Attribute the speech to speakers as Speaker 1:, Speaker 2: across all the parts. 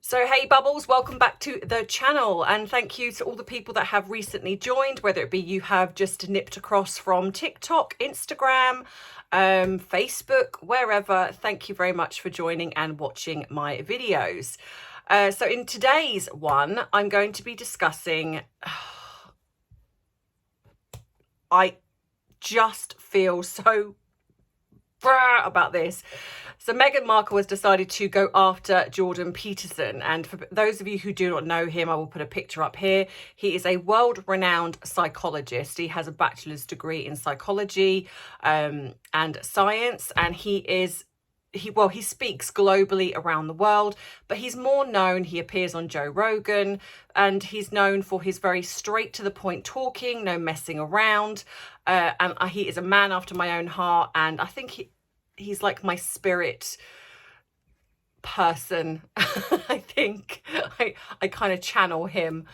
Speaker 1: So hey Bubbles, welcome back to the channel, and thank you to all the people that have recently joined, whether it be you have just nipped across from TikTok, Instagram, Facebook, wherever. Thank you very much for joining and watching my videos. So in today's one, I'm going to be discussing, I just feel so about this. So Meghan Markle has decided to go after Jordan Peterson, and for those of you who do not know him, I will put a picture up here. He is a world-renowned psychologist. He has a bachelor's degree in psychology and science, and he speaks globally around the world, but he's more known, he appears on Joe Rogan, and he's known for his very straight to the point talking, no messing around. And he is a man after my own heart, and I think he's like my spirit person. I think I kind of channel him,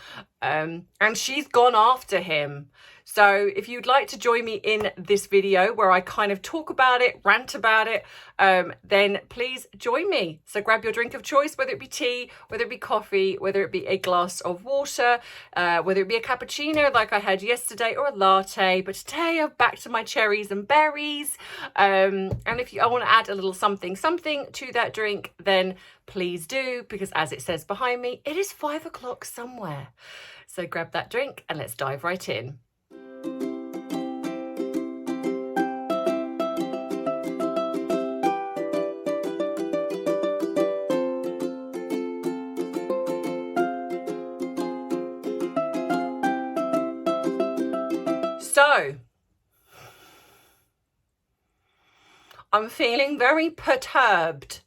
Speaker 1: and she's gone after him. So if you'd like to join me in this video where I kind of talk about it, rant about it, then please join me. So grab your drink of choice, whether it be tea, whether it be coffee, whether it be a glass of water, whether it be a cappuccino like I had yesterday, or a latte. But today I'm back to my cherries and berries. And if I want to add a little something to that drink, then please do, because as it says behind me, it is 5 o'clock somewhere. So grab that drink and let's dive right in. So, I'm feeling very perturbed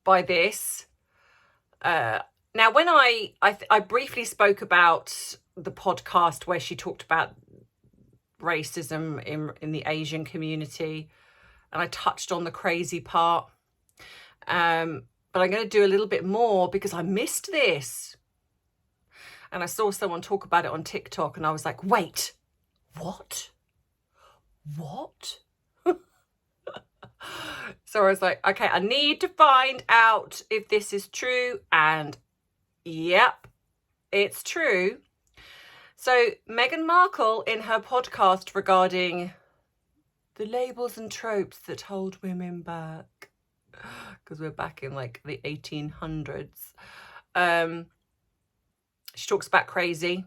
Speaker 1: by this. Now, when I briefly spoke about the podcast where she talked about racism in the Asian community, and I touched on the crazy part, but I'm going to do a little bit more because I missed this. And I saw someone talk about it on TikTok, and I was like, wait, what? So I was like, okay, I need to find out if this is true. And yep, it's true. So Meghan Markle, in her podcast regarding the labels and tropes that hold women back, because we're back in like the 1800s, she talks about crazy.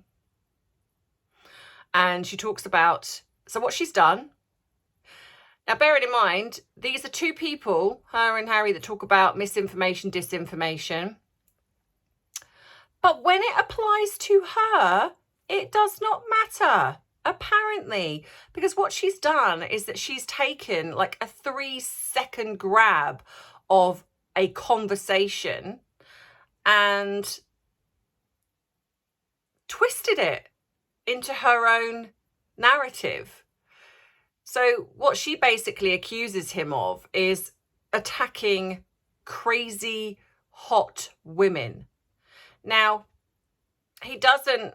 Speaker 1: And she talks about, so what she's done. Now, bearing in mind, these are two people, her and Harry, that talk about misinformation, disinformation. But when it applies to her, it does not matter, apparently. Because what she's done is that she's taken like a 3-second grab of a conversation and twisted it into her own narrative. So what she basically accuses him of is attacking crazy hot women. Now, he doesn't,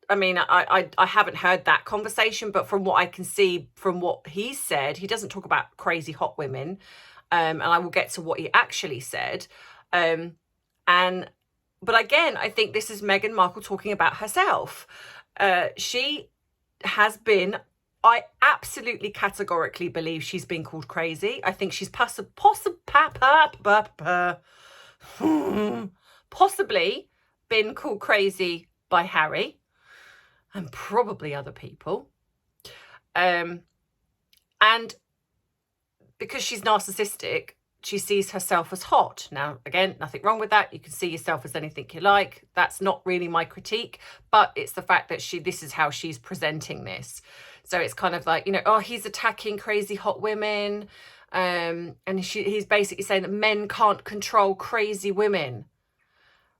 Speaker 1: I mean, I haven't heard that conversation, but from what I can see from what he said, he doesn't talk about crazy hot women. And I will get to what he actually said. But again, I think this is Meghan Markle talking about herself. She has been, I absolutely categorically believe she's been called crazy. I think she's possibly been called crazy by Harry and probably other people. And because she's narcissistic, she sees herself as hot. Now, again, nothing wrong with that. You can see yourself as anything you like. That's not really my critique, but it's the fact that this is how she's presenting this. So it's kind of like, oh, he's attacking crazy hot women. And he's basically saying that men can't control crazy women.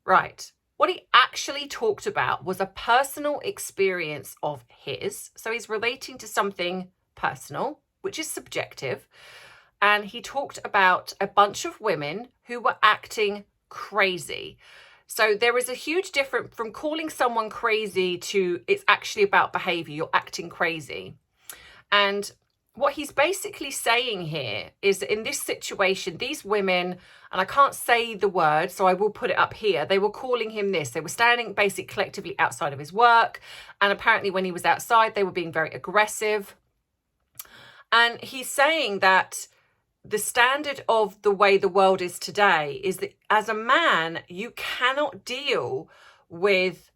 Speaker 1: Right. What he actually talked about was a personal experience of his. So he's relating to something personal, which is subjective. And he talked about a bunch of women who were acting crazy. So there is a huge difference from calling someone crazy to it's actually about behavior. You're acting crazy. And what he's basically saying here is that in this situation, these women, and I can't say the word, so I will put it up here, they were calling him this. They were standing basically collectively outside of his work. And apparently when he was outside, they were being very aggressive. And he's saying that the standard of the way the world is today is that as a man, you cannot deal with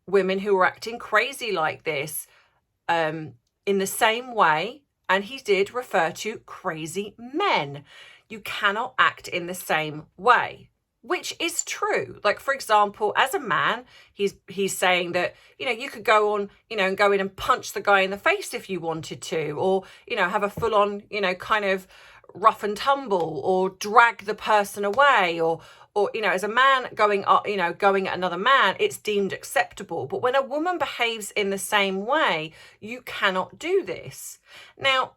Speaker 1: women who are acting crazy like this in the same way. And he did refer to crazy men. You cannot act in the same way, which is true. Like, for example, as a man, he's saying that, you know, you could go on, you know, and go in and punch the guy in the face if you wanted to, or, you know, have a full on, you know, kind of rough and tumble, or drag the person away, or, you know, as a man going up, you know, going at another man, it's deemed acceptable. But when a woman behaves in the same way, you cannot do this. Now,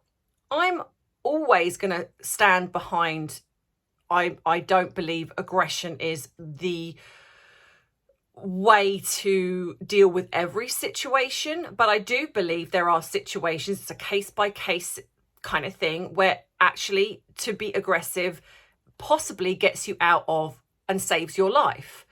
Speaker 1: I'm always going to stand behind, I don't believe aggression is the way to deal with every situation, but I do believe there are situations, it's a case by case kind of thing, where actually to be aggressive possibly gets you out of and saves your life.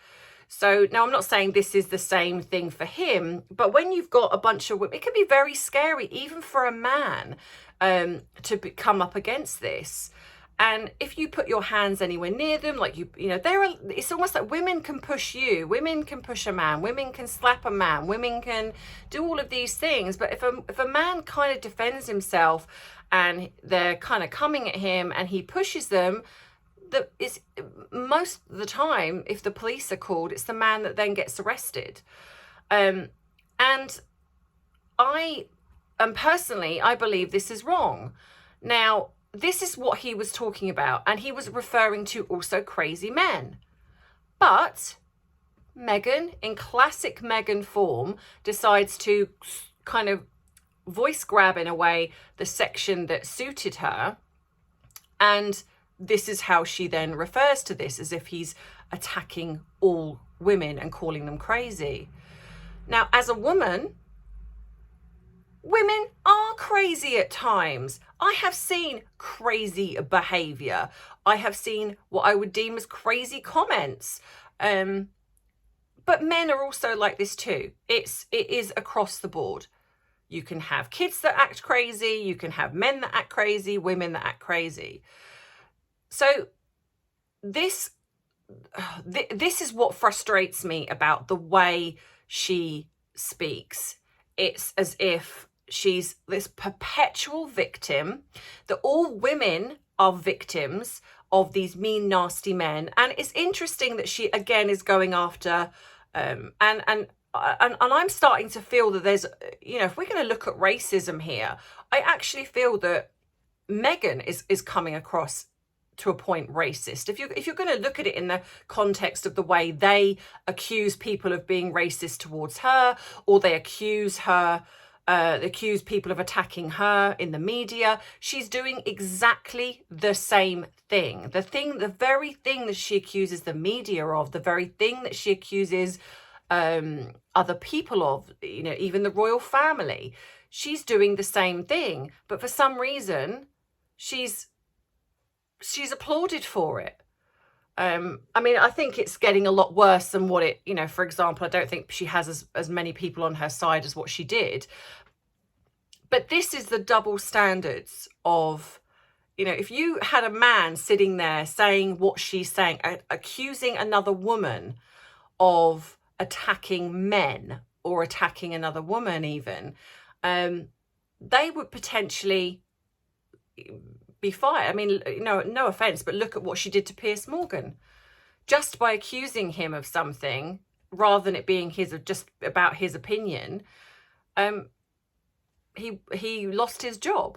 Speaker 1: So now I'm not saying this is the same thing for him, but when you've got a bunch of women, it can be very scary, even for a man, to come up against this. And if you put your hands anywhere near them, like you know, it's almost like women can push you, women can push a man, women can slap a man, women can do all of these things. But if a man kind of defends himself and they're kind of coming at him and he pushes them, it's most of the time, if the police are called, it's the man that then gets arrested. And personally, I believe this is wrong. Now, this is what he was talking about, and he was referring to also crazy men. But Meghan, in classic Meghan form, decides to kind of voice grab, in a way, the section that suited her. And this is how she then refers to this, as if he's attacking all women and calling them crazy. Now, as a woman, women are crazy at times. I have seen crazy behavior. I have seen what I would deem as crazy comments. But men are also like this too. It is across the board. You can have kids that act crazy. You can have men that act crazy, women that act crazy. So this is what frustrates me about the way she speaks. It's as if she's this perpetual victim, that all women are victims of these mean, nasty men. And it's interesting that she again is going after, and I'm starting to feel that there's, you know, if we're going to look at racism here, I actually feel that Meghan is coming across to a point racist. If you're going to look at it in the context of the way they accuse people of being racist towards her, or they accuse people of attacking her in the media, she's doing exactly the same thing. The very thing that she accuses the media of, the very thing that she accuses other people of, you know, even the royal family, she's doing the same thing. But for some reason, she's applauded for it. I mean, I think it's getting a lot worse than what it, you know, for example, I don't think she has as many people on her side as what she did. But this is the double standards of, you know, if you had a man sitting there saying what she's saying, accusing another woman of attacking men or attacking another woman even, they would potentially be fired. I mean, no offense, but look at what she did to Piers Morgan. Just by accusing him of something, rather than it being just about his opinion, he lost his job.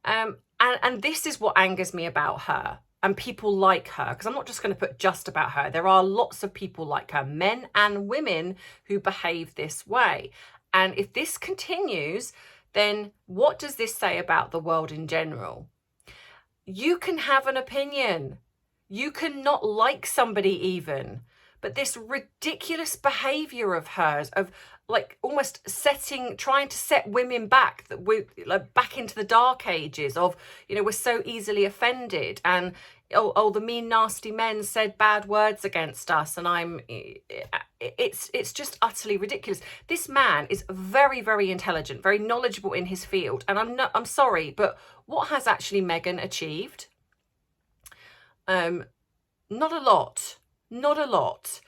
Speaker 1: And this is what angers me about her and people like her, because I'm not just going to put just about her. There are lots of people like her, men and women, who behave this way. And if this continues, then what does this say about the world in general? You can have an opinion. You can not like somebody even, But this ridiculous behavior of hers, of like almost trying to set women back, that we're like back into the dark ages of, you know, we're so easily offended, and oh, the mean nasty men said bad words against us, and it's just utterly ridiculous. This man is very, very intelligent, very knowledgeable in his field, and I'm sorry, but what has actually Meghan achieved? Not a lot. Not a lot.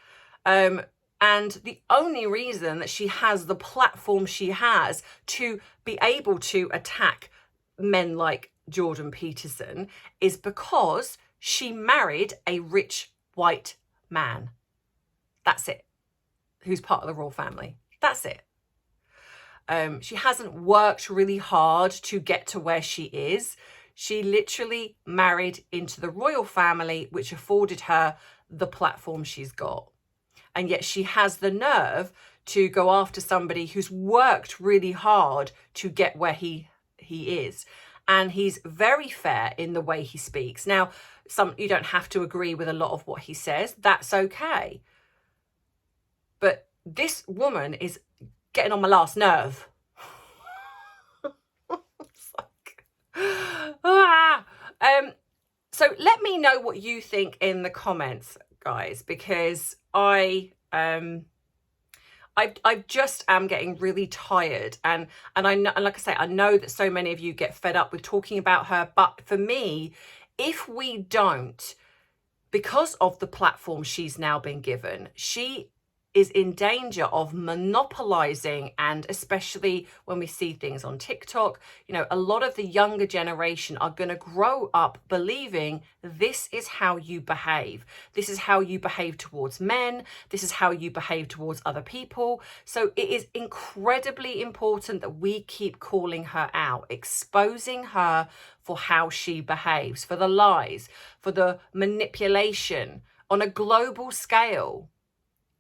Speaker 1: And the only reason that she has the platform she has to be able to attack men like Jordan Peterson is because she married a rich white man. That's it. Who's part of the royal family. That's it. She hasn't worked really hard to get to where she is. She literally married into the royal family, which afforded her the platform she's got. And yet she has the nerve to go after somebody who's worked really hard to get where he is. And he's very fair in the way he speaks. Now, you don't have to agree with a lot of what he says. That's okay. But this woman is getting on my last nerve. So let me know what you think in the comments, guys, because I just am getting really tired, and I know, and like I say, I know that so many of you get fed up with talking about her, but for me, if we don't, because of the platform she's now been given, she is in danger of monopolizing, and especially when we see things on TikTok, you know, a lot of the younger generation are going to grow up believing this is how you behave. This is how you behave towards men. This is how you behave towards other people. So it is incredibly important that we keep calling her out, exposing her for how she behaves, for the lies, for the manipulation on a global scale.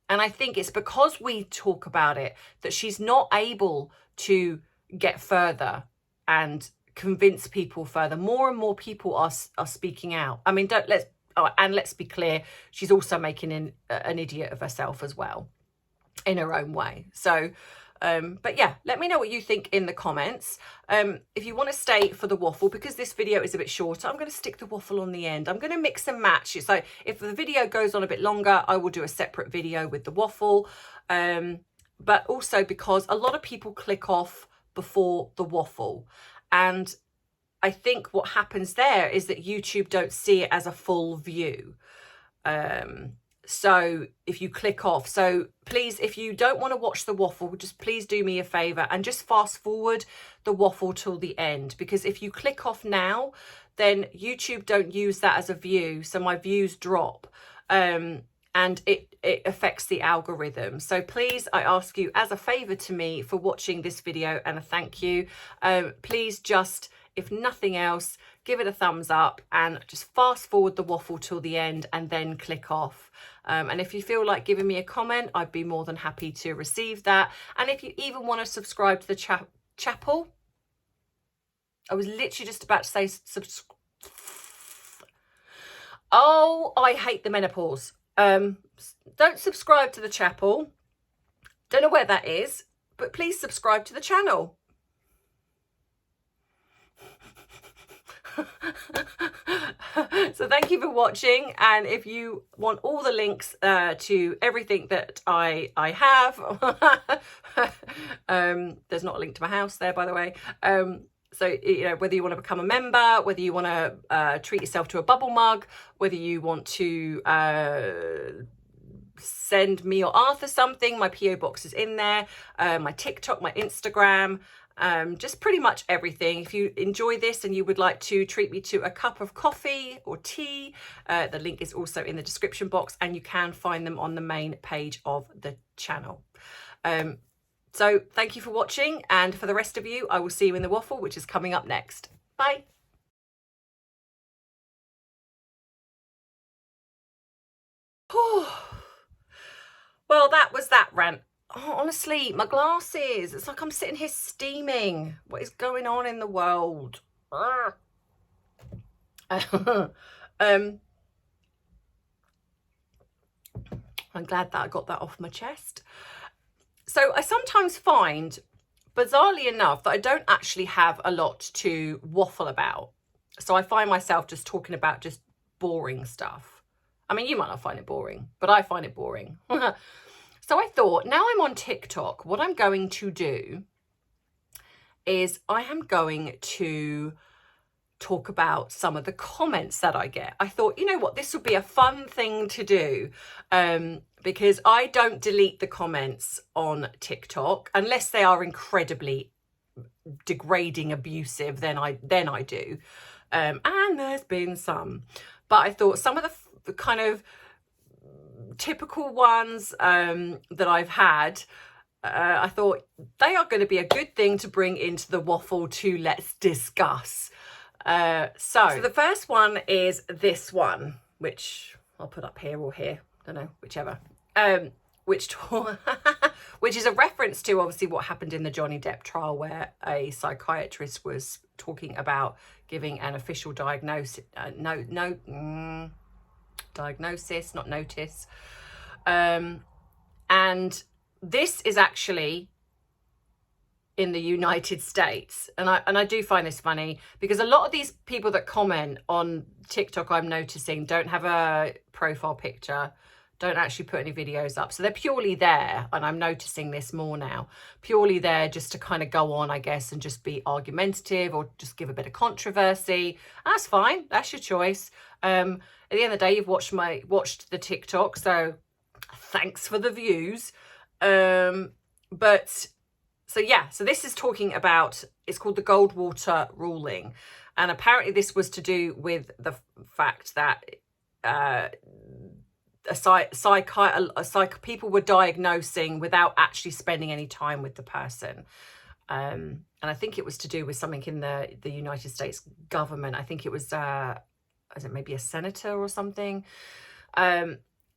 Speaker 1: And I think it's because we talk about it that she's not able to get further and convince people further. More and more people are speaking out. I mean, let's be clear, she's also making an idiot of herself as well in her own way. So, but yeah, let me know what you think in the comments. If you want to stay for the waffle, because this video is a bit shorter, I'm going to stick the waffle on the end. I'm going to mix and match. So if the video goes on a bit longer, I will do a separate video with the waffle. But also because a lot of people click off before the waffle. And I think what happens there is that YouTube don't see it as a full view. So if you click off, so please, if you don't want to watch the waffle, just please do me a favor and just fast forward the waffle till the end, because if you click off now, then YouTube don't use that as a view. So my views drop, and it affects the algorithm. So please, I ask you as a favor to me for watching this video, and a thank you. Please just, if nothing else, give it a thumbs up and just fast forward the waffle till the end and then click off. And if you feel like giving me a comment, I'd be more than happy to receive that. And if you even want to subscribe to the chapel, I was literally just about to say oh, I hate the menopause. Don't subscribe to the chapel. Don't know where that is, but please subscribe to the channel. So thank you for watching, and if you want all the links to everything that I have, there's not a link to my house there, by the way. So, you know, whether you want to become a member, whether you want to treat yourself to a bubble mug, whether you want to send me or Arthur something, my PO box is in there, my TikTok, my Instagram, just pretty much everything. If you enjoy this and you would like to treat me to a cup of coffee or tea, the link is also in the description box, and you can find them on the main page of the channel. So thank you for watching, and for the rest of you, I will see you in the waffle, which is coming up next. Bye. Well, that was that rant. Oh, honestly, my glasses. It's like I'm sitting here steaming. What is going on in the world? I'm glad that I got that off my chest. So I sometimes find, bizarrely enough, that I don't actually have a lot to waffle about. So I find myself just talking about just boring stuff. I mean, you might not find it boring, but I find it boring. So I thought, now I'm on TikTok, what I'm going to do is I am going to talk about some of the comments that I get. I thought, you know what, this would be a fun thing to do, because I don't delete the comments on TikTok unless they are incredibly degrading, abusive, then I do. And there's been some. But I thought some of the kind of typical ones that I've had, I thought they are going to be a good thing to bring into the waffle to let's discuss. So the first one is this one, which I'll put up here or here, don't know, whichever. Which is a reference to obviously what happened in the Johnny Depp trial, where a psychiatrist was talking about giving an official diagnosis, diagnosis, not notice. And this is actually in the United States. And I do find this funny because a lot of these people that comment on TikTok, I'm noticing, don't have a profile picture, don't actually put any videos up. So they're purely there, and I'm noticing this more now, purely there just to kind of go on, I guess, and just be argumentative or just give a bit of controversy. That's fine. That's your choice. At the end of the day, you've watched the TikTok, so thanks for the views. So yeah, so this is talking about, it's called the Goldwater ruling. And apparently this was to do with the fact that people were diagnosing without actually spending any time with the person. And I think it was to do with something in the United States government. I think it was, is it maybe a senator or something?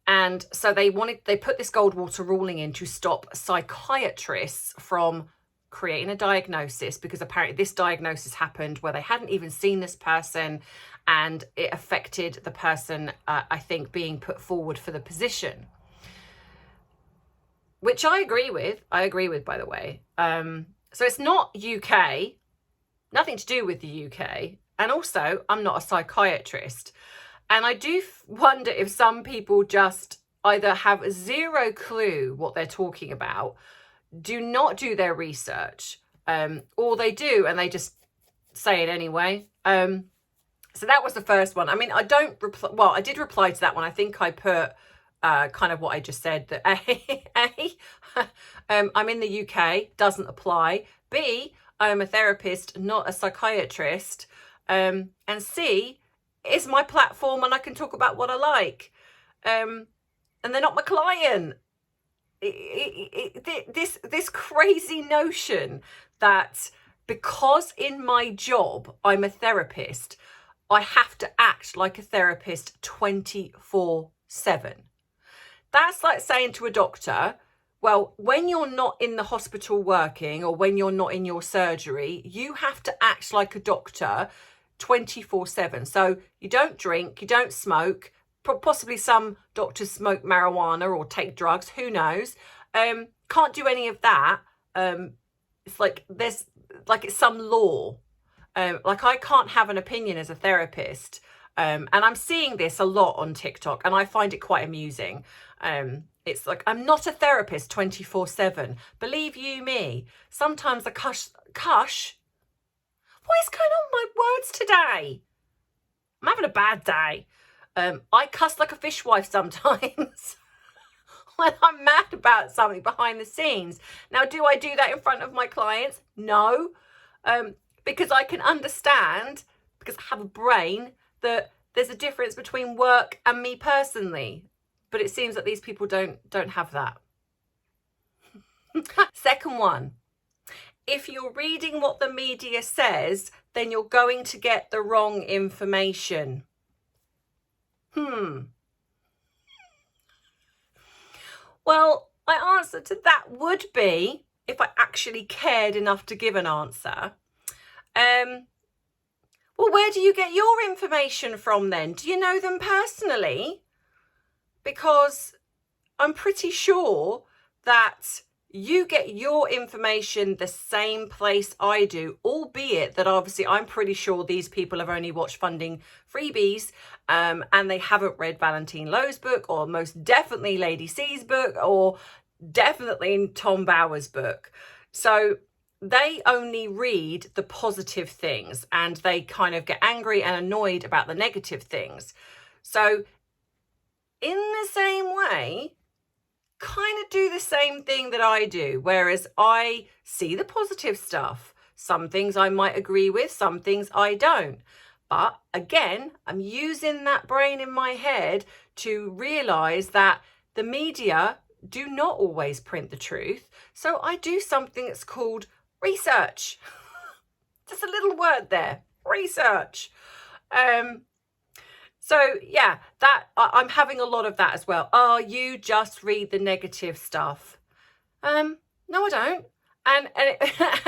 Speaker 1: And so they put this Goldwater ruling in to stop psychiatrists from creating a diagnosis, because apparently this diagnosis happened where they hadn't even seen this person, and it affected the person, I think, being put forward for the position. Which I agree with. By the way. So it's not UK, nothing to do with the UK. And also, I'm not a psychiatrist. And I do wonder if some people just either have zero clue what they're talking about, do not do their research, or they do and they just say it anyway. So that was the first one. I mean, I did reply to that one. I think I put kind of what I just said, that A, I'm in the UK, doesn't apply. B, I'm a therapist, not a psychiatrist. And C, it's my platform and I can talk about what I like. And they're not my client. This crazy notion that because in my job I'm a therapist, I have to act like a therapist 24/7. That's like saying to a doctor, well, when you're not in the hospital working, or when you're not in your surgery, you have to act like a doctor 24/7. So you don't drink, you don't smoke, possibly some doctors smoke marijuana or take drugs, who knows. Can't do any of that. It's like it's some law. Like I can't have an opinion as a therapist. And I'm seeing this a lot on TikTok, and I find it quite amusing. It's like, I'm not a therapist 24/7. Believe you me. Sometimes I cuss. What is going on with my words today? I'm having a bad day. I cuss like a fishwife sometimes when I'm mad about something behind the scenes. Now, do I do that in front of my clients? No. Because I can understand, because I have a brain, that there's a difference between work and me personally. But it seems that these people don't have that. Second one. If you're reading what the media says, then you're going to get the wrong information. Well, my answer to that would be, if I actually cared enough to give an answer, well, where do you get your information from then? Do you know them personally? Because I'm pretty sure that you get your information the same place I do, albeit that obviously I'm pretty sure these people have only watched Funding Freebies, and they haven't read Valentine Lowe's book, or most definitely Lady C's book, or definitely Tom Bower's book. So they only read the positive things, and they kind of get angry and annoyed about the negative things. So in the same way, kind of do the same thing that I do, whereas I see the positive stuff. Some things I might agree with, some things I don't. But again, I'm using that brain in my head to realize that the media do not always print the truth. So I do something that's called research. Just a little word there, research. So yeah, that I'm having a lot of that as well. Oh, you just read the negative stuff. No, I don't. And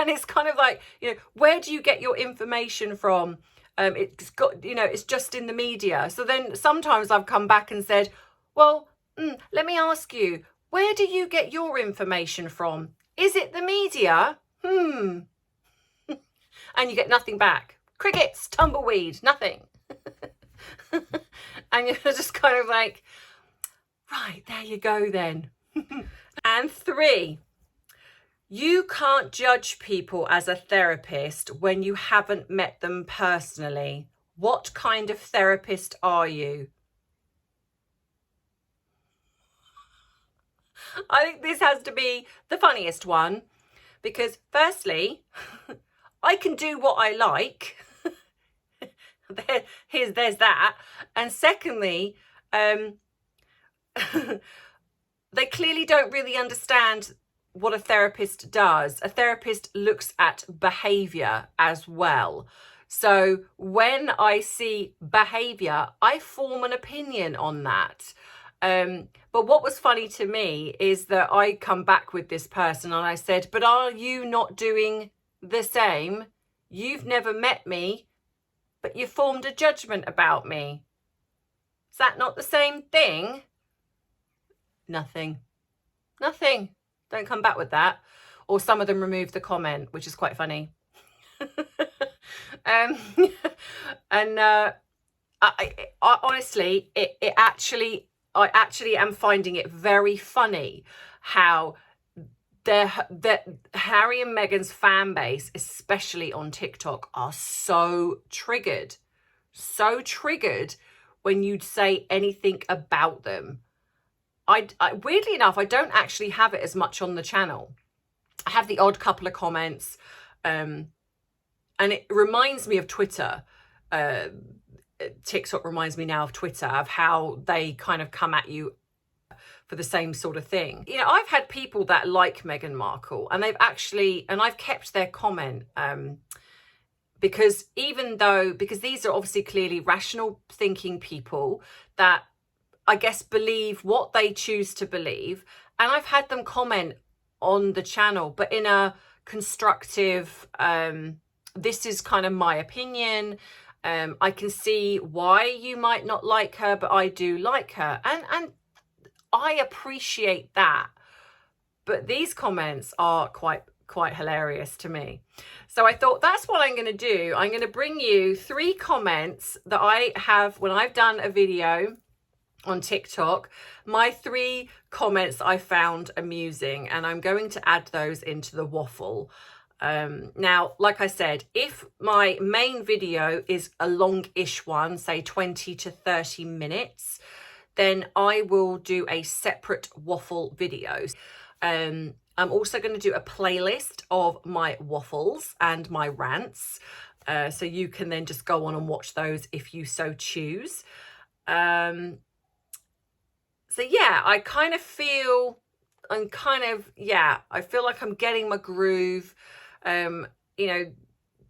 Speaker 1: it's kind of like, where do you get your information from? It's got, it's just in the media. So then sometimes I've come back and said, well, let me ask you, where do you get your information from? Is it the media? And you get nothing back. Crickets, tumbleweed, nothing. And you're just kind of like, right, there you go then. And 3, you can't judge people as a therapist when you haven't met them personally. What kind of therapist are you? I think this has to be the funniest one, because firstly, I can do what I like. There's that. And secondly, they clearly don't really understand what a therapist does. A therapist looks at behavior as well. So when I see behavior, I form an opinion on that. But what was funny to me is that I come back with this person and I said, but are you not doing the same? You've never met me, but you formed a judgment about me. Is that not the same thing? Nothing. Don't come back with that. Or some of them remove the comment, which is quite funny. I honestly, I actually am finding it very funny how that Harry and Meghan's fan base, especially on TikTok, are so triggered when you say anything about them. I weirdly enough, I don't actually have it as much on the channel. I have the odd couple of comments, and it reminds me of Twitter. TikTok reminds me now of Twitter, of how they kind of come at you for the same sort of thing. I've had people that like Meghan Markle, and I've kept their comment, because these are obviously clearly rational thinking people that I guess believe what they choose to believe. And I've had them comment on the channel, but in a constructive, this is kind of my opinion. I can see why you might not like her, but I do like her. And I appreciate that. But these comments are quite hilarious to me. So I thought that's what I'm going to do. I'm going to bring you 3 comments that I have when I've done a video on TikTok, my 3 comments I found amusing, and I'm going to add those into the waffle. Now, like I said, if my main video is a long-ish one, say 20 to 30 minutes, then I will do a separate waffle video. I'm also going to do a playlist of my waffles and my rants, so you can then just go on and watch those if you so choose. So yeah, I feel like I'm getting my groove.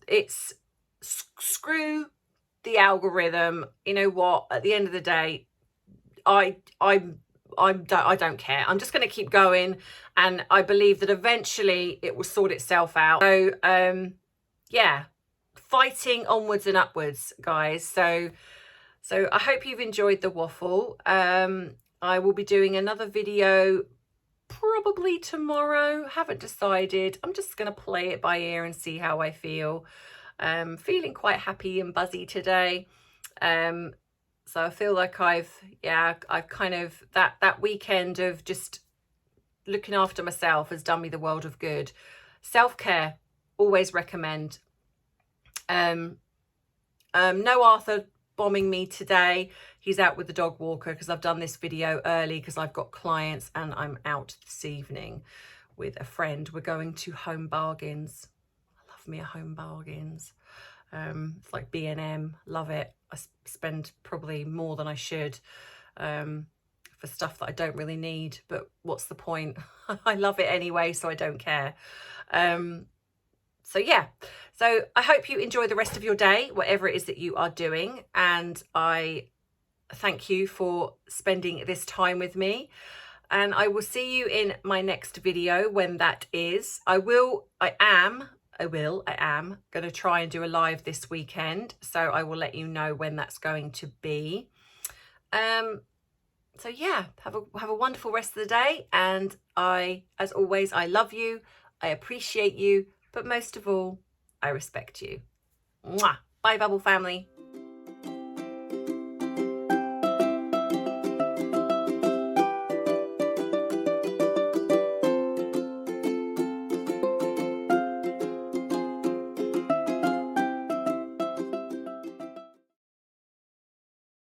Speaker 1: It's screw the algorithm. You know what? At the end of the day, I don't care. I'm just going to keep going, and I believe that eventually it will sort itself out. So yeah, fighting onwards and upwards, guys. So I hope you've enjoyed the waffle. I will be doing another video probably tomorrow. Haven't decided. I'm just going to play it by ear and see how I feel. Feeling quite happy and buzzy today. So I feel like I've kind of, that weekend of just looking after myself has done me the world of good. Self-care, always recommend. No Arthur bombing me today. He's out with the dog walker because I've done this video early because I've got clients and I'm out this evening with a friend. We're going to Home Bargains. I love me a Home Bargains. It's like B&M, love it. I spend probably more than I should for stuff that I don't really need, but what's the point? I love it anyway, so I don't care. So yeah, so I hope you enjoy the rest of your day, whatever it is that you are doing, and I thank you for spending this time with me, and I will see you in my next video when that is. I am going to try and do a live this weekend, so I will let you know when that's going to be. So yeah, have a wonderful rest of the day, and as always, I love you, I appreciate you, but most of all, I respect you. Mwah! Bye, Bubble family.